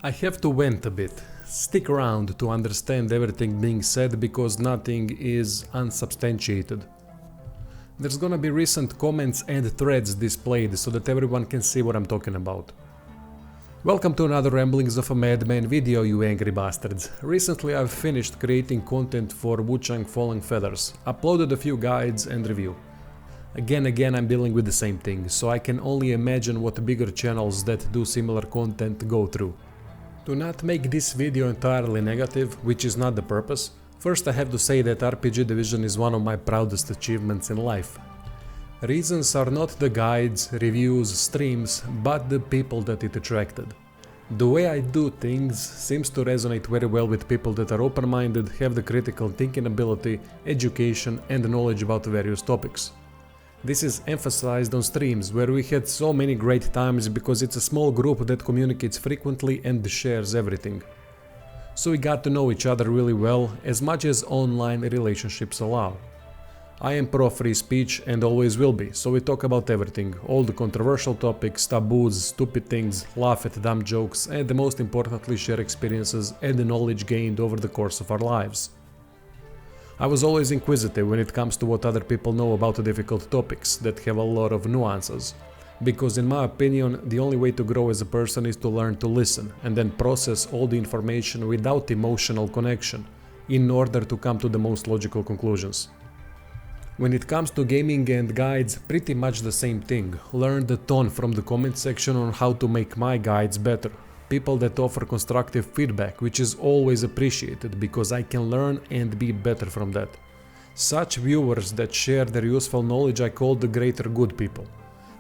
I have to vent a bit. Stick around to understand everything being said because nothing is unsubstantiated. There's gonna be recent comments and threads displayed so that everyone can see what I'm talking about. Welcome to another Ramblings of a Madman video, you angry bastards. Recently I've finished creating content for Wuchang Falling Feathers, uploaded a few guides and review. Again I'm dealing with the same thing, so I can only imagine what bigger channels that do similar content go through. To not make this video entirely negative, which is not the purpose, first I have to say that RPG Division is one of my proudest achievements in life. Reasons are not the guides, reviews, streams, but the people that it attracted. The way I do things seems to resonate very well with people that are open-minded, have the critical thinking ability, education and knowledge about various topics. This is emphasized on streams where we had so many great times because it's a small group that communicates frequently and shares everything. So we got to know each other really well, as much as online relationships allow. I am pro free speech and always will be, so we talk about everything, all the controversial topics, taboos, stupid things, laugh at dumb jokes and most importantly share experiences and the knowledge gained over the course of our lives. I was always inquisitive when it comes to what other people know about the difficult topics that have a lot of nuances, because in my opinion the only way to grow as a person is to learn to listen and then process all the information without emotional connection in order to come to the most logical conclusions. When it comes to gaming and guides, pretty much the same thing. Learned a ton from the comment section on how to make my guides better. People that offer constructive feedback, which is always appreciated because I can learn and be better from that. Such viewers that share their useful knowledge I call the greater good people.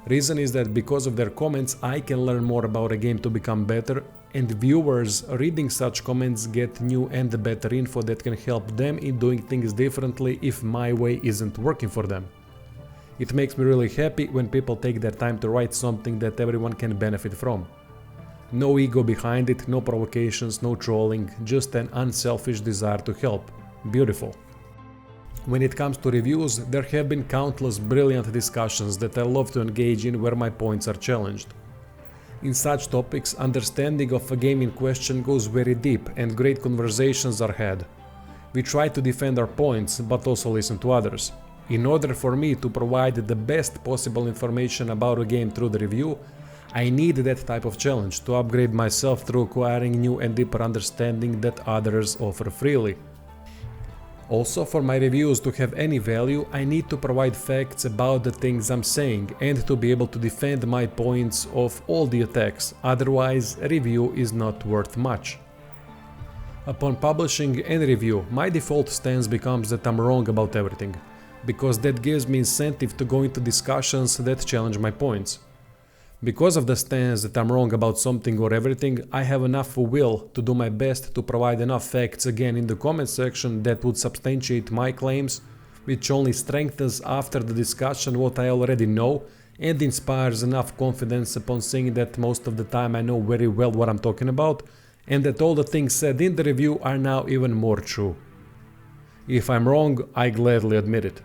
Reason is that because of their comments I can learn more about a game to become better, and viewers reading such comments get new and better info that can help them in doing things differently if my way isn't working for them. It makes me really happy when people take their time to write something that everyone can benefit from. No ego behind it, no provocations, no trolling, just an unselfish desire to help. Beautiful. When it comes to reviews, there have been countless brilliant discussions that I love to engage in where my points are challenged. In such topics, understanding of a game in question goes very deep and great conversations are had. We try to defend our points, but also listen to others. In order for me to provide the best possible information about a game through the review, I need that type of challenge to upgrade myself through acquiring new and deeper understanding that others offer freely. Also, for my reviews to have any value, I need to provide facts about the things I'm saying and to be able to defend my points of all the attacks, otherwise a review is not worth much. Upon publishing any review, my default stance becomes that I'm wrong about everything, because that gives me incentive to go into discussions that challenge my points. Because of the stance that I'm wrong about something or everything, I have enough will to do my best to provide enough facts again in the comment section that would substantiate my claims, which only strengthens after the discussion what I already know and inspires enough confidence upon seeing that most of the time I know very well what I'm talking about and that all the things said in the review are now even more true. If I'm wrong, I gladly admit it.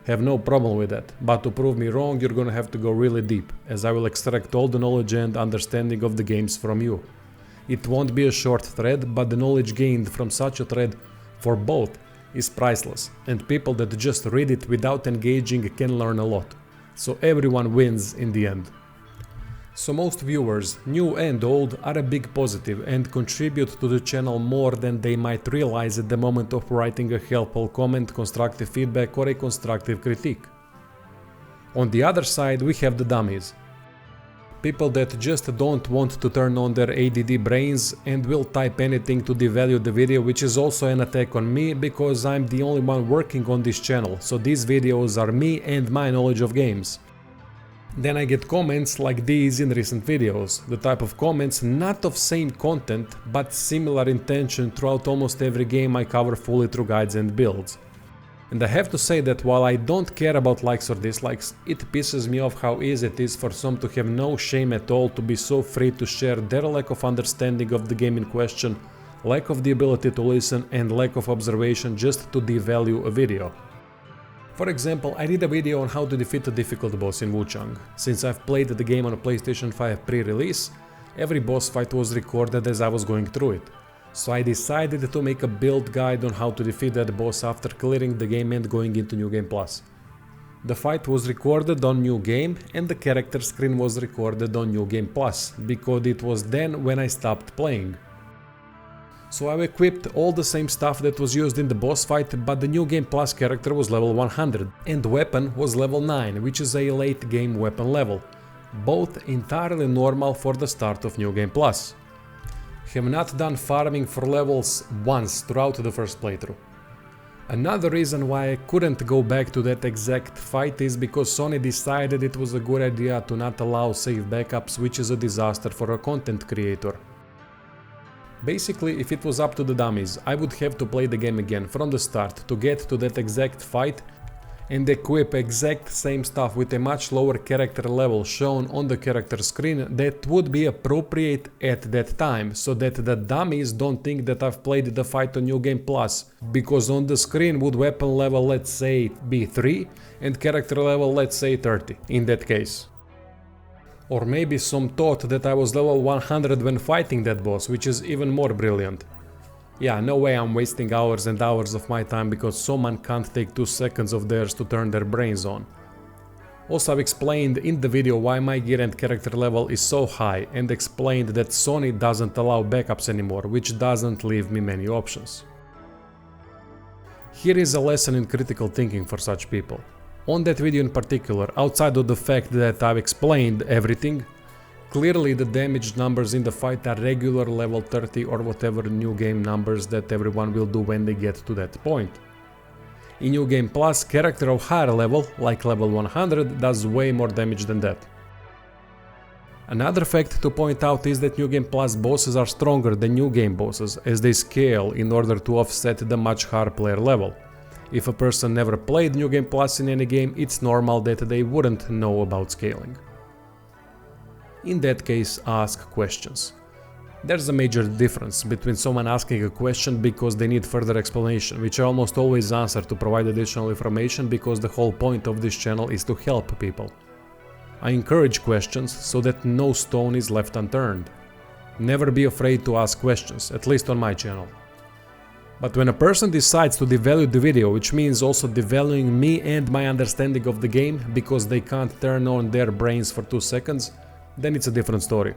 Have no problem with that, but to prove me wrong you're gonna have to go really deep, as I will extract all the knowledge and understanding of the games from you. It won't be a short thread, but the knowledge gained from such a thread for both is priceless, and people that just read it without engaging can learn a lot. So everyone wins in the end. So most viewers, new and old, are a big positive and contribute to the channel more than they might realize at the moment of writing a helpful comment, constructive feedback or a constructive critique. On the other side we have the dummies. People that just don't want to turn on their ADD brains and will type anything to devalue the video, which is also an attack on me because I'm the only one working on this channel, so these videos are me and my knowledge of games. Then I get comments like these in recent videos, the type of comments not of same content but similar intention throughout almost every game I cover fully through guides and builds. And I have to say that while I don't care about likes or dislikes, it pisses me off how easy it is for some to have no shame at all to be so free to share their lack of understanding of the game in question, lack of the ability to listen and lack of observation just to devalue a video. For example, I did a video on how to defeat a difficult boss in Wuchang. Since I've played the game on a PlayStation 5 pre-release, Every boss fight was recorded as I was going through it. So I decided to make a build guide on how to defeat that boss after clearing the game and going into New Game Plus. The fight was recorded on New Game and the character screen was recorded on New Game Plus, because it was then when I stopped playing. So I equipped all the same stuff that was used in the boss fight, but the New Game Plus character was level 100 and weapon was level 9, which is a late game weapon level. Both entirely normal for the start of New Game Plus. Have not done farming for levels once throughout the first playthrough. Another reason why I couldn't go back to that exact fight is because Sony decided it was a good idea to not allow save backups, which is a disaster for a content creator. Basically, if it was up to the dummies, I would have to play the game again from the start to get to that exact fight and equip exact same stuff with a much lower character level shown on the character screen that would be appropriate at that time, so that the dummies don't think that I've played the fight on New Game Plus, because on the screen would weapon level, let's say, be 3 and character level, let's say, 30 in that case. Or maybe some thought that I was level 100 when fighting that boss, which is even more brilliant. Yeah, no way I'm wasting hours and hours of my time because someone can't take 2 seconds of theirs to turn their brains on. Also, I've explained in the video why my gear and character level is so high and explained that Sony doesn't allow backups anymore, which doesn't leave me many options. Here is a lesson in critical thinking for such people. On that video in particular, outside of the fact that I've explained everything, clearly the damage numbers in the fight are regular level 30 or whatever new game numbers that everyone will do when they get to that point. In New Game Plus, character of higher level, like level 100, does way more damage than that. Another fact to point out is that New Game Plus bosses are stronger than New Game bosses, as they scale in order to offset the much higher player level. If a person never played New Game Plus in any game, it's normal that they wouldn't know about scaling. In that case, ask questions. There's a major difference between someone asking a question because they need further explanation, which I almost always answer to provide additional information because the whole point of this channel is to help people. I encourage questions so that no stone is left unturned. Never be afraid to ask questions, at least on my channel. But when a person decides to devalue the video, which means also devaluing me and my understanding of the game because they can't turn on their brains for 2 seconds, then it's a different story.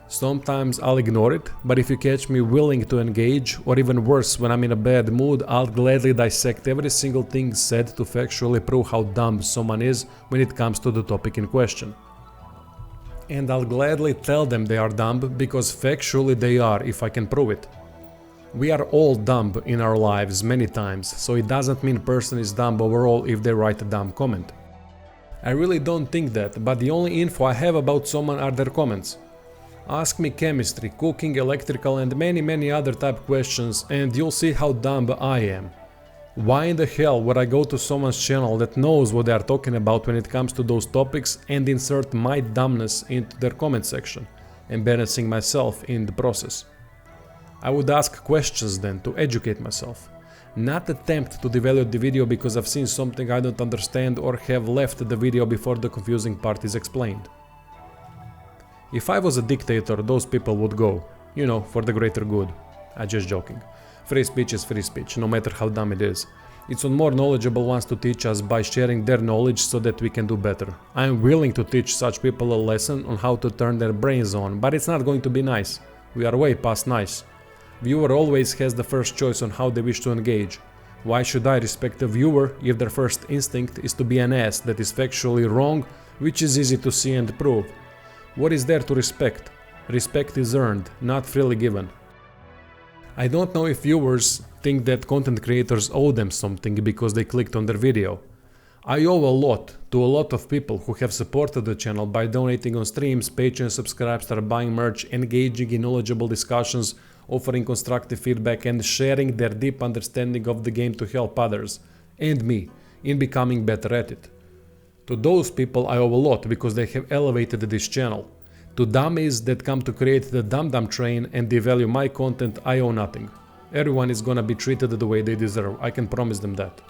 Sometimes I'll ignore it, but if you catch me willing to engage, or even worse, when I'm in a bad mood, I'll gladly dissect every single thing said to factually prove how dumb someone is when it comes to the topic in question. And I'll gladly tell them they are dumb because factually they are if I can prove it. We are all dumb in our lives many times, so it doesn't mean a person is dumb overall if they write a dumb comment. I really don't think that, but the only info I have about someone are their comments. Ask me chemistry, cooking, electrical and many other type questions and you'll see how dumb I am. Why in the hell would I go to someone's channel that knows what they are talking about when it comes to those topics and insert my dumbness into their comment section, embarrassing myself in the process? I would ask questions then to educate myself. Not attempt to devalue the video because I've seen something I don't understand or have left the video before the confusing part is explained. If I was a dictator, those people would go, you know, for the greater good. I'm just joking. Free speech is free speech, no matter how dumb it is. It's on more knowledgeable ones to teach us by sharing their knowledge so that we can do better. I'm willing to teach such people a lesson on how to turn their brains on, but it's not going to be nice. We are way past nice. Viewer always has the first choice on how they wish to engage. Why should I respect a viewer if their first instinct is to be an ass that is factually wrong, which is easy to see and prove? What is there to respect? Respect is earned, not freely given. I don't know if viewers think that content creators owe them something because they clicked on their video. I owe a lot to a lot of people who have supported the channel by donating on streams, Patreon subscribers, buying merch, engaging in knowledgeable discussions, offering constructive feedback and sharing their deep understanding of the game to help others, and me, in becoming better at it. To those people I owe a lot because they have elevated this channel. To dummies that come to create the dum-dum train and devalue my content, I owe nothing. Everyone is gonna be treated the way they deserve, I can promise them that.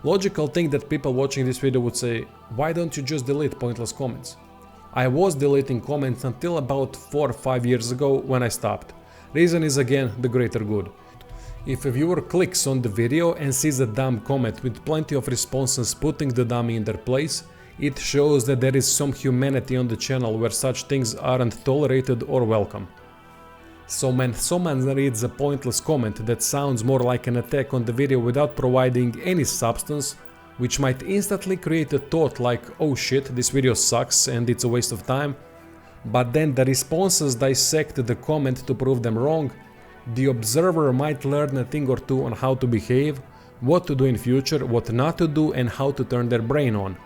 Logical thing that people watching this video would say, why don't you just delete pointless comments? I was deleting comments until about 4 or 5 years ago when I stopped. Reason is again the greater good. If a viewer clicks on the video and sees a dumb comment with plenty of responses putting the dummy in their place, it shows that there is some humanity on the channel where such things aren't tolerated or welcome. So when someone reads a pointless comment that sounds more like an attack on the video without providing any substance, which might instantly create a thought like, oh shit, this video sucks and it's a waste of time, but then the responses dissect the comment to prove them wrong, the observer might learn a thing or two on how to behave, what to do in future, what not to do, and how to turn their brain on.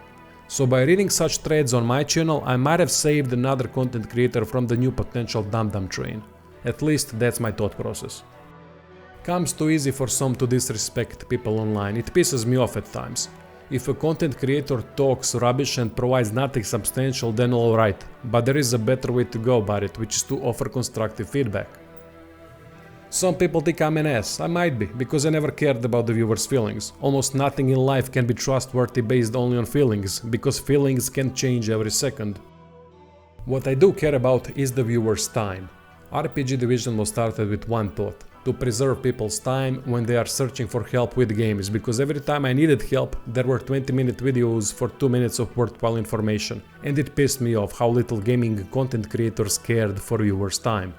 So by reading such threads on my channel, I might have saved another content creator from the new potential dum-dum train. At least that's my thought process. Comes too easy for some to disrespect people online. It pisses me off at times. If a content creator talks rubbish and provides nothing substantial, then alright, but there is a better way to go about it, which is to offer constructive feedback. Some people think I'm an ass. I might be, because I never cared about the viewer's feelings. Almost nothing in life can be trustworthy based only on feelings, because feelings can change every second. What I do care about is the viewer's time. RPG Division was started with one thought: to preserve people's time when they are searching for help with games, because every time I needed help there were 20-minute videos for 2 minutes of worthwhile information, and it pissed me off how little gaming content creators cared for viewers' time.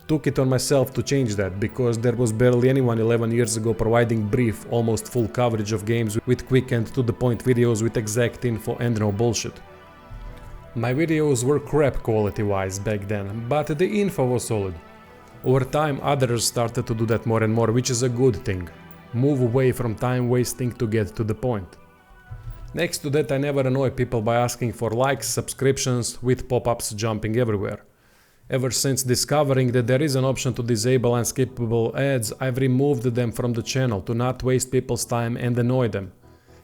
Took it on myself to change that, because there was barely anyone 11 years ago providing brief, almost full coverage of games with quick and to the point videos with exact info and no bullshit. My videos were crap quality wise back then, but the info was solid. Over time others started to do that more and more, which is a good thing. Move away from time wasting to get to the point. Next to that, I never annoy people by asking for likes, subscriptions, with pop-ups jumping everywhere. Ever since discovering that there is an option to disable unskippable ads, I've removed them from the channel to not waste people's time and annoy them.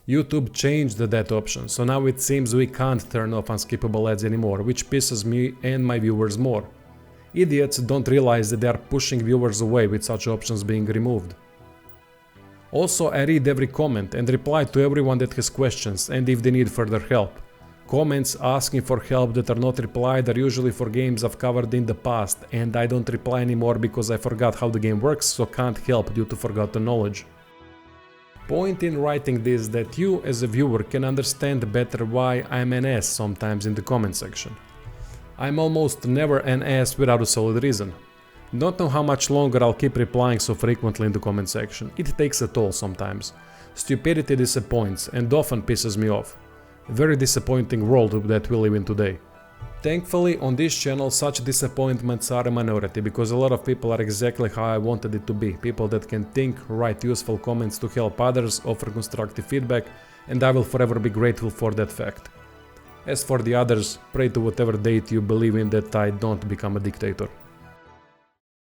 YouTube changed that option, so now it seems we can't turn off unskippable ads anymore, which pisses me and my viewers more. Idiots don't realize that they are pushing viewers away with such options being removed. Also, I read every comment and reply to everyone that has questions and if they need further help. Comments asking for help that are not replied are usually for games I've covered in the past, and I don't reply anymore because I forgot how the game works, so can't help due to forgotten knowledge. Point in writing this that you as a viewer can understand better why I'm an ass sometimes in the comment section. I'm almost never an ass without a solid reason. Don't know how much longer I'll keep replying so frequently in the comment section. It takes a toll sometimes. Stupidity disappoints and often pisses me off. Very disappointing world that we live in today. Thankfully, on this channel such disappointments are a minority, because a lot of people are exactly how I wanted it to be. People that can think, write useful comments to help others, offer constructive feedback, and I will forever be grateful for that fact. As for the others, pray to whatever deity you believe in that I don't become a dictator.